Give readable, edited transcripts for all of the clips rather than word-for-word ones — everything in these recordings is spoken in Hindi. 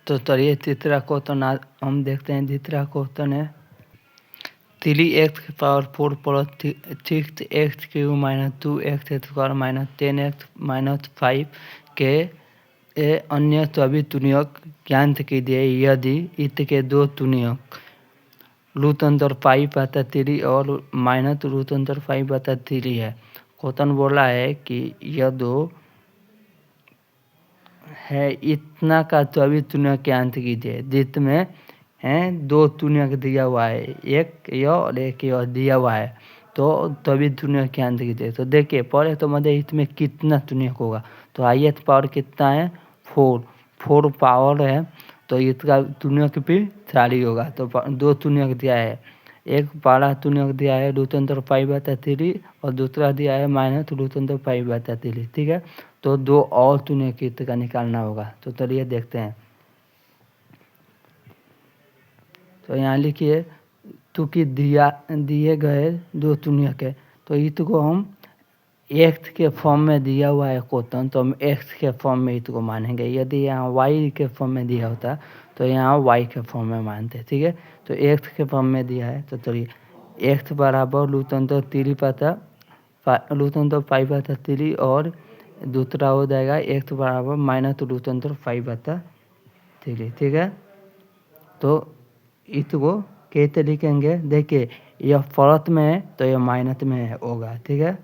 तो चलिए तीसरा क्वेश्चन आज हम देखते हैं। तीसरा क्वेश्चन है 3x⁴ plus 6x³ minus 2x² minus 10x minus 5 के अन्य सभी तुल्यक ज्ञात कीजिए यदि इसके दो तुल्यक √5/3 और माइनस √5/3 है। क्वेश्चन बोला है कि यह दो है इतना का सभी तुल्यक ज्ञात कीजिए जिसमें हैं दो तुल्यक दिया हुआ है, एक यह और एक यह दिया हुआ है, तो तभी तुल्यक ज्ञात कीजिए। तो देखिए पहले तो मतलब इसमें कितना तुल्यक होगा, तो ith पावर कितना है 4 पावर है, तो इसका तुल्यक भी 4 ही होगा। तो दो तुल्यक दिया है, एक पहला तुल्यक दिया है √5/3 और दूसरा दिया है माइनस √5/3। ठीक है, तो दो और तुल्यक इसका निकालना होगा। तो चलिए देखते हैं। तो यहाँ लिखिए चूँकि दिए गए दो तुल्यक है, तो इसको हम x के फॉर्म में दिया हुआ है क्वेश्चन, तो हम x के फॉर्म में इसको मानेंगे। यदि यहाँ y के फॉर्म में दिया होता तो यहाँ y के फॉर्म में मानते। ठीक है, तो x के फॉर्म में दिया है, तो चलिए x बराबर √5/3 और दूसरा हो जाएगा x बराबर माइनस √5/3। ठीक है, तो इसको कैसे लिखेंगे, देखिए यह प्लस में है तो यह माइनस में होगा। ठीक है,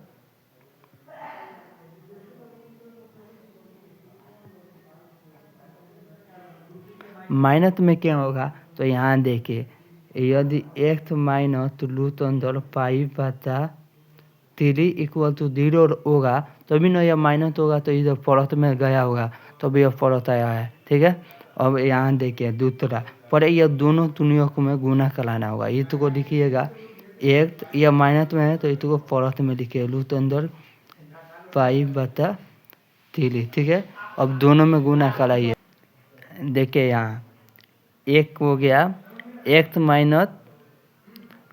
माइनस में क्या होगा, तो यहाँ देखिए यदि x माइनस √5/3 इक्वल टू 0 होगा तभी ना यह माइनस होगा, तो इधर प्लस में गया होगा तभी यह प्लस आया है। ठीक है, अब यहाँ देखिए दूसरा पर यह दोनों तुल्यों में गुना कराना होगा। इसको लिखिएगा x, यह माइनस में है तो इसको प्लस में लिखिए √5/3। ठीक है, अब दोनों में गुना कराइए। देखिए यहाँ एक हो गया x minus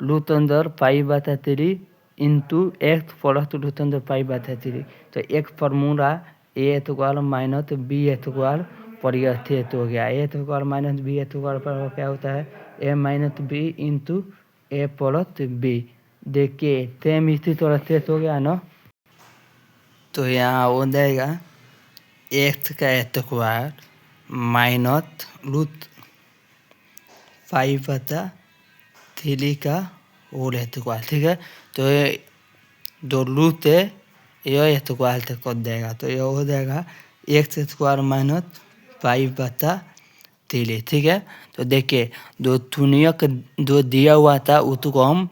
√5/3 into x plus √5/3। तो एक फार्मूला a² माइनस b² पर यह स्थित हो गया। a² माइनस b² पर क्या होता है a minus B into a plus B. देखिए सेम इसी तरह स्थित हो गया ना, तो यहाँ हो जाएगा x² माइनस √5/3 का होल स्क्वायर। ठीक है, तो ये जो रूट है यह स्क्वायर से कट जाएगा, तो यह हो जाएगा x² माइनस 5/3। ठीक है, तो देखिए जो तुल्यक जो दिया हुआ था उसको हम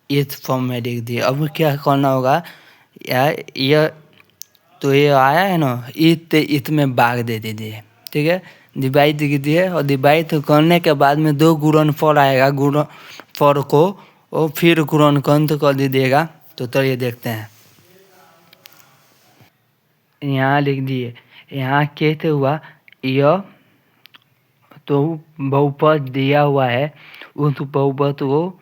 इस फॉर्म में लिख दिए। अब क्या करना होगा, यह तो ये आया है ना, इसमें भाग दे दीजिए। ठीक है, डिवाइड कीजिए और डिवाइड करने के बाद में दो गुणनफल आएगा, गुणनफल को और फिर गुणनखंड कर दीजिएगा। तो चलिए देखते हैं। यहाँ लिख दिए, यहाँ कैसे हुआ, यह तो बहुपद दिया हुआ है, उस बहुपद को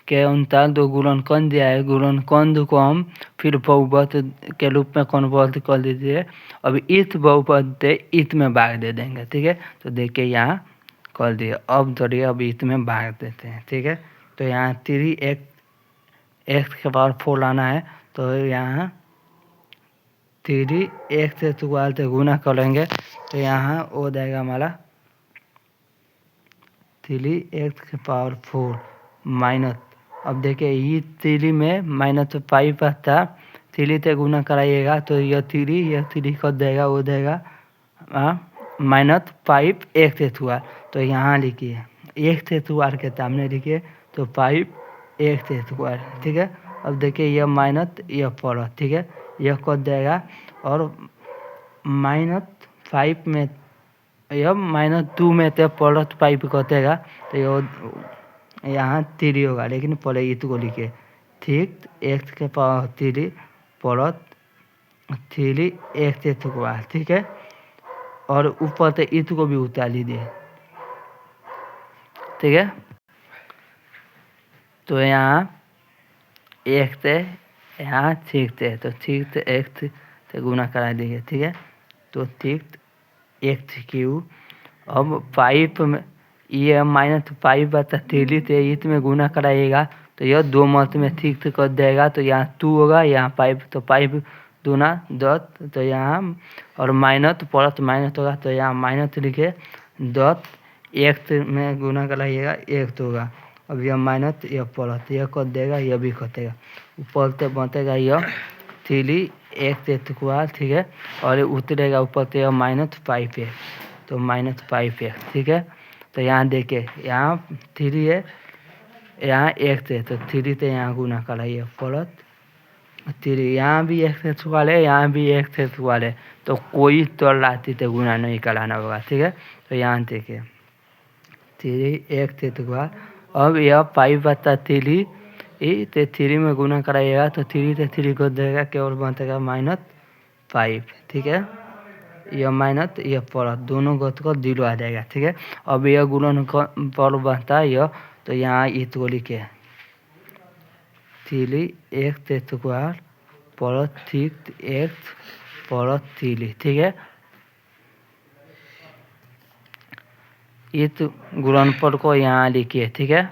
के अनुसार दो गुणनखंड दिया है, गुणनखंड को हम फिर बहुपद के रूप में कन्वर्ट कर दीजिए। अब इस बहुपद से इसमें भाग दे देंगे। ठीक है, तो देखिए यहाँ कर दिए। अब चलिए अब इसमें भाग देते हैं। ठीक है, तो यहाँ 3x के पावर 4 लाना है, तो यहाँ 3x² से गुना करेंगे तो यहाँ हो जाएगा हमारा 3x के पावर 4 माइनस, अब देखिए ये 3 में माइनस 5 था, 3 से गुना कराइएगा तो यह 3 कर देगा, हो जाएगा माइनस 5x²। तो यहाँ लिखिए x² के सामने लिखिए तो 5x²। ठीक है, अब देखिए यह माइनस यह प्लस। ठीक है, यह कट जाएगा और -5 में यह -2 में से +5 कटेगा तो यह यहाँ 3 होगा, लेकिन पहले इसको लिखिए ठीक x के पावर 3 प्लस 3x²। ठीक है, और ऊपर से इसको भी उतार लीजिए। ठीक है, तो यहाँ x से यहाँ 6 से, तो 6 से x से गुना करा दीजिए। ठीक है, तो 6x³ अब 5 में ये -5/3 से इसमें गुना कराइएगा तो यह 2 मत में ठीक से कर देगा। तो यहाँ 2 होगा, यहाँ 5, तो 5 दूना 10, तो यहाँ और माइनस प्लस माइनस होगा तो यहाँ माइनस लिखे 10 एक में गुना कराइएगा 1 होगा। अब यह माइनस यह प्लस यह कर देगा, यह भी कटेगा, ऊपर से बचेगा यह 3 x स्क्वायर, ठीक है। और ये उतरेगा ऊपर से यह -5 है, तो -5 है, ठीक है। तो यहाँ देखिए यहाँ 3 है, यहाँ x है, तो 3 से यहाँ गुना कराइए प्लस 3, यहाँ भी x स्क्वायर है, यहाँ भी x स्क्वायर है, तो कोई तो राशि से गुना नहीं कराना होगा, ठीक है। तो यहाँ देखिए 3x स्क्वायर, अब यह 5/3 से 3 में गुना कराइएगा तो 3 से 3 को देगा, केवल बचेगा -5, ठीक है। यह माइनस यह प्लस दोनों को 0 आ जाएगा, ठीक है। अब यह गुणन पर बनता है यह, तो यहाँ इसको लिखे 3x square plus 6x plus 3, ठीक है। इस गुणनफल को यहाँ लिखिए, ठीक है।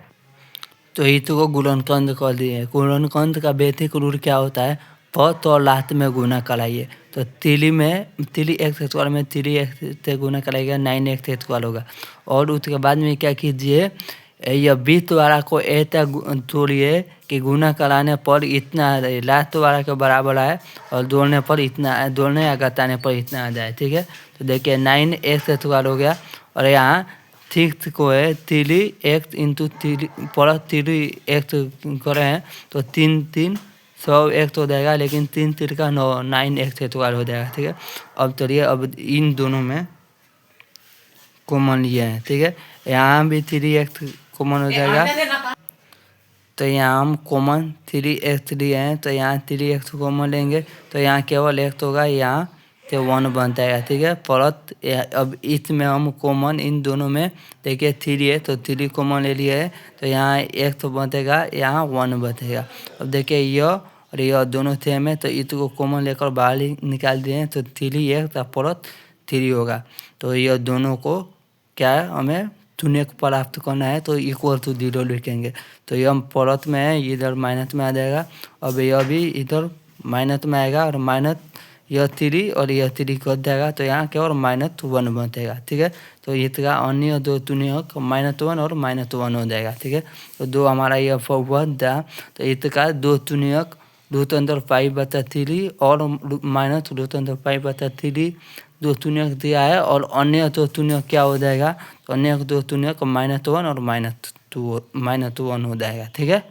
तो इसको गुणनखंड कर दिए। गुणनखंड का बेसिक रूल क्या होता है, फर्स्ट और लास्ट में गुना कराइए। तो 3x स्क्वायर में 3x से गुना कराइएगा 9x स्क्वायर होगा। और उसके बाद में क्या कीजिए, यह 20 वाला को ऐसा तोड़िए कि गुना कराने पर इतना आ जाए, लास्ट वाला के बराबर आए और जोड़ने पर इतना, जोड़ने या घटाने पर इतना आ जाए, ठीक है। तो देखिए 9x स्क्वायर हो गया, और यहाँ 6 को है 3x इंटू 3 प्लस 3x करे हैं तो 3 100x हो जाएगा, लेकिन 3 3 का 9x स्क्वायर हो जाएगा, ठीक है। अब चलिए अब इन दोनों में कॉमन लिए हैं, ठीक है। यहाँ भी 3x कॉमन हो जाएगा, तो यहाँ हम कॉमन 3x लिए हैं, तो यहाँ 3x कॉमन लेंगे तो यहाँ केवल x होगा, यहाँ से 1 बन जाएगा, ठीक है। प्लस अब इसमें हम कॉमन इन दोनों में देखिए 3 है, तो 3 कॉमन ले लिए है, तो यहाँ x बचेगा, यहाँ 1 बचेगा। अब देखिए यह और यह दोनों सेम है, तो इसको कॉमन लेकर बाहर निकाल दिए हैं, तो 3x प्लस 3 होगा। तो यह दोनों को क्या है, हमें शून्य को प्राप्त करना है, तो इक्वल टू 0 लिखेंगे। तो यह प्लस में है, इधर माइनस में आ जाएगा। अब यह भी इधर माइनस में आएगा, और माइनस यह 3 और यह 3 कट जाएगा, तो यहाँ केवल -1 बचेगा, ठीक है। तो इसका अन्य 2 तुनियक -1 और -1 हो जाएगा, ठीक है। तो 2 हमारा यह बच जाए, तो इसका 2 तुनियक √5/3 और -√5/3 2 तुनियक दिया है, और अन्य 2 तुनियक क्या हो जाएगा, तो अन्य 2 तुनियक -1 और -1 हो जाएगा, ठीक है।